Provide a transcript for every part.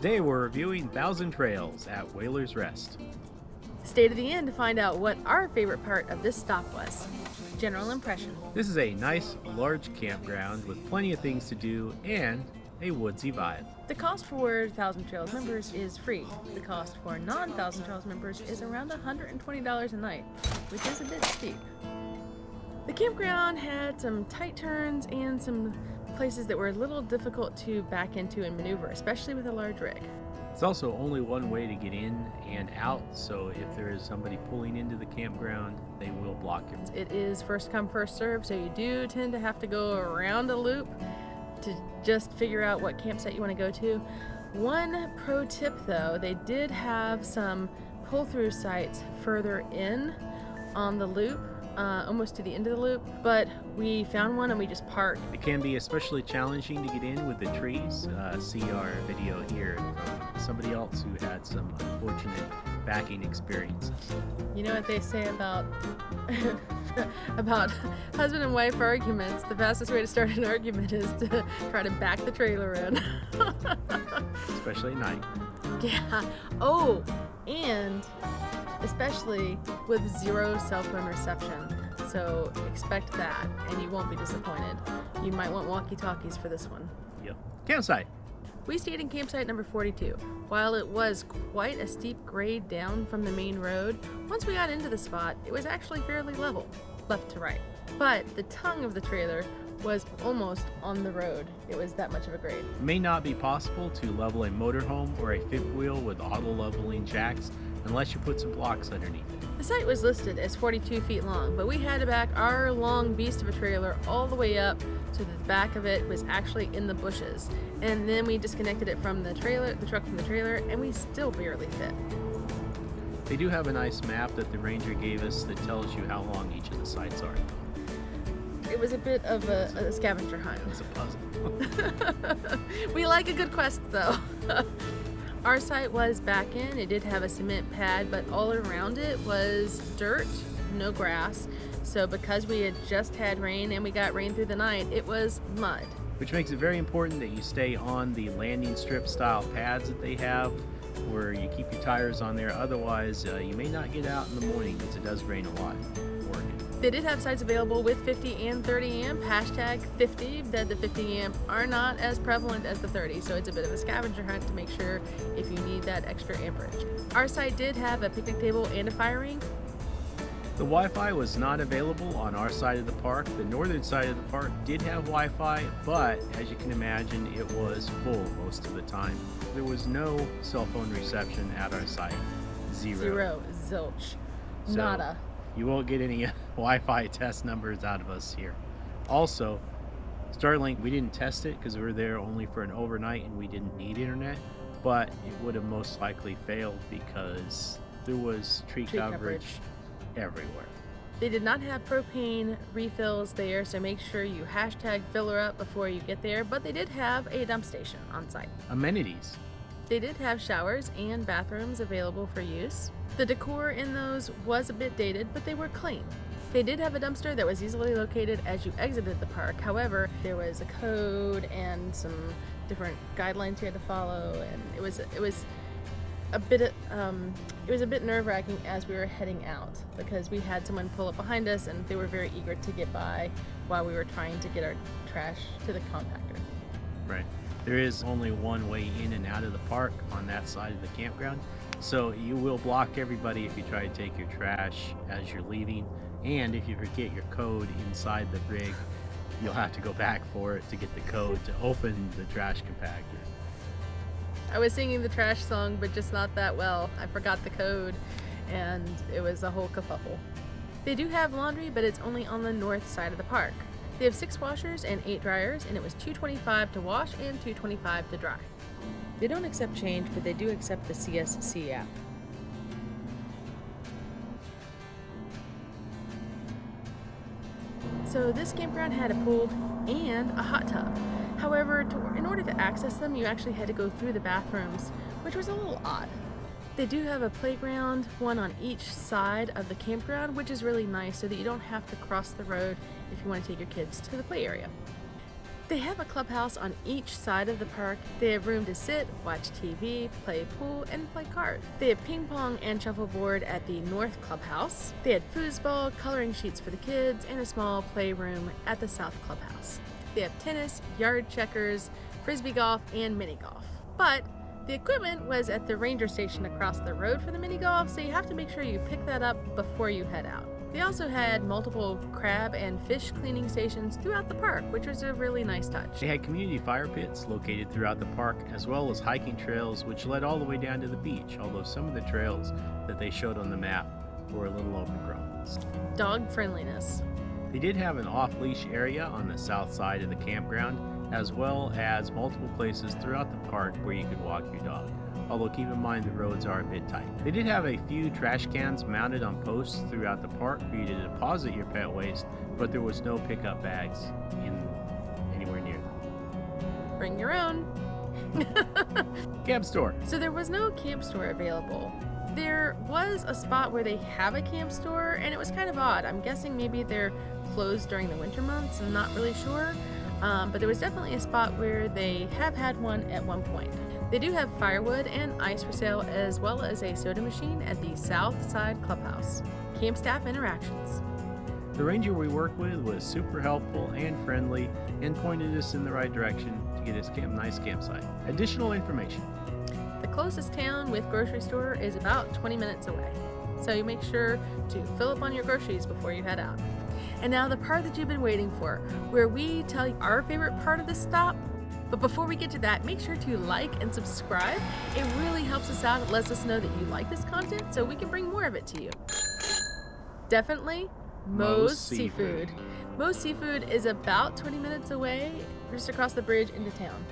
Today we're reviewing Thousand Trails at Whaler's Rest. Stay to the end to find out what our favorite part of this stop was. General impression. This is a nice, large campground with plenty of things to do and a woodsy vibe. The cost for Thousand Trails members is free. The cost for non-Thousand Trails members is around $120 a night, which is a bit steep. The campground had some tight turns and some places that were a little difficult to back into and maneuver, especially with a large rig. It's also only one way to get in and out, so if there is somebody pulling into the campground, they will block it. It is first come, first serve, so you do tend to have to go around a loop to just figure out what campsite you want to go to. One pro tip though, they did have some pull-through sites further in on the loop, almost to the end of the loop, but we found one and we just parked. It can be especially challenging to get in with the trees. See our video here from somebody else who had some unfortunate backing experiences. You know what they say about about husband and wife arguments? The fastest way to start an argument is to try to back the trailer in. Especially at night. Yeah. Oh, and especially with zero cell phone reception. So expect that, and you won't be disappointed. You might want walkie-talkies for this one. Yep. Campsite. We stayed in campsite number 42. While it was quite a steep grade down from the main road, once we got into the spot, it was actually fairly level, left to right. But the tongue of the trailer was almost on the road. It was that much of a grade. It may not be possible to level a motorhome or a fifth wheel with auto leveling jacks unless you put some blocks underneath it. The site was listed as 42 feet long, but we had to back our long beast of a trailer all the way up so that the back of it was actually in the bushes. And then we disconnected it from the trailer, the truck from the trailer, and we still barely fit. They do have a nice map that the ranger gave us that tells you how long each of the sites are. It was a bit of a scavenger hunt. It was a puzzle. We like a good quest though. Our site was back in. It did have a cement pad, but all around it was dirt, no grass. So because we had just had rain and we got rain through the night, it was mud. Which makes it very important that you stay on the landing strip style pads that they have, where you keep your tires on there. Otherwise, you may not get out in the morning because it does rain a lot. Oregon. They did have sites available with 50 and 30 amp, hashtag 50, that the 50 amp are not as prevalent as the 30, so it's a bit of a scavenger hunt to make sure if you need that extra amperage. Our site did have a picnic table and a fire ring. The Wi-Fi was not available on our side of the park. The northern side of the park did have Wi-Fi, but as you can imagine, it was full most of the time. There was no cell phone reception at our site. Zero. Zilch. So, nada. You won't get any Wi-Fi test numbers out of us here. Also, Starlink, we didn't test it because we were there only for an overnight and we didn't need internet, but it would have most likely failed because there was tree coverage everywhere. They did not have propane refills there, so make sure you hashtag filler up before you get there, but they did have a dump station on site. Amenities. They did have showers and bathrooms available for use. The decor in those was a bit dated, but they were clean. They did have a dumpster that was easily located as you exited the park. However, there was a code and some different guidelines you had to follow, and it was a bit nerve-wracking as we were heading out because we had someone pull up behind us and they were very eager to get by while we were trying to get our trash to the compactor. Right. There is only one way in and out of the park on that side of the campground, so you will block everybody if you try to take your trash as you're leaving, and if you forget your code inside the rig, you'll have to go back for it to get the code to open the trash compactor. I was singing the trash song, but just not that well. I forgot the code, and it was a whole kerfuffle. They do have laundry, but it's only on the north side of the park. They have 6 washers and 8 dryers, and it was $225 to wash and $225 to dry. They don't accept change, but they do accept the CSC app. So this campground had a pool and a hot tub. However, in order to access them, you actually had to go through the bathrooms, which was a little odd. They do have a playground, one on each side of the campground, which is really nice so that you don't have to cross the road if you want to take your kids to the play area. They have a clubhouse on each side of the park. They have room to sit, watch TV, play pool, and play cards. They have ping pong and shuffleboard at the North Clubhouse. They had foosball, coloring sheets for the kids, and a small playroom at the South Clubhouse. They have tennis, yard checkers, frisbee golf, and mini golf. But the equipment was at the ranger station across the road for the mini golf, so you have to make sure you pick that up before you head out. They also had multiple crab and fish cleaning stations throughout the park, which was a really nice touch. They had community fire pits located throughout the park, as well as hiking trails which led all the way down to the beach, although some of the trails that they showed on the map were a little overgrown. Dog friendliness. They did have an off-leash area on the south side of the campground, as well as multiple places throughout the park where you could walk your dog, although keep in mind the roads are a bit tight. They did have a few trash cans mounted on posts throughout the park for you to deposit your pet waste, but there was no pickup bags anywhere near them. Bring your own. Camp store. So there was no camp store available. There was a spot where they have a camp store, and it was kind of odd. I'm guessing maybe they're closed during the winter months. I'm not really sure. But there was definitely a spot where they have had one at one point. They do have firewood and ice for sale, as well as a soda machine at the South Side Clubhouse. Camp staff interactions. The ranger we worked with was super helpful and friendly and pointed us in the right direction to get us a nice campsite. Additional information. The closest town with grocery store is about 20 minutes away, so you make sure to fill up on your groceries before you head out. And now the part that you've been waiting for, where we tell you our favorite part of the stop. But before we get to that, make sure to like and subscribe. It really helps us out. It lets us know that you like this content so we can bring more of it to you. Definitely Moe's Seafood. Moe's Seafood is about 20 minutes away, just across the bridge into town.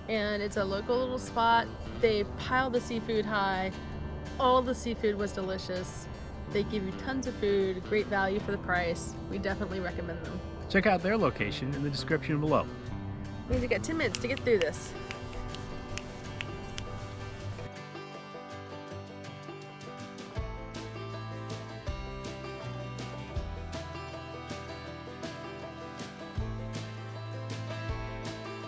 And it's a local little spot. They pile the seafood high. All the seafood was delicious. They give you tons of food, great value for the price. We definitely recommend them. Check out their location in the description below. Means you got 10 minutes to get through this.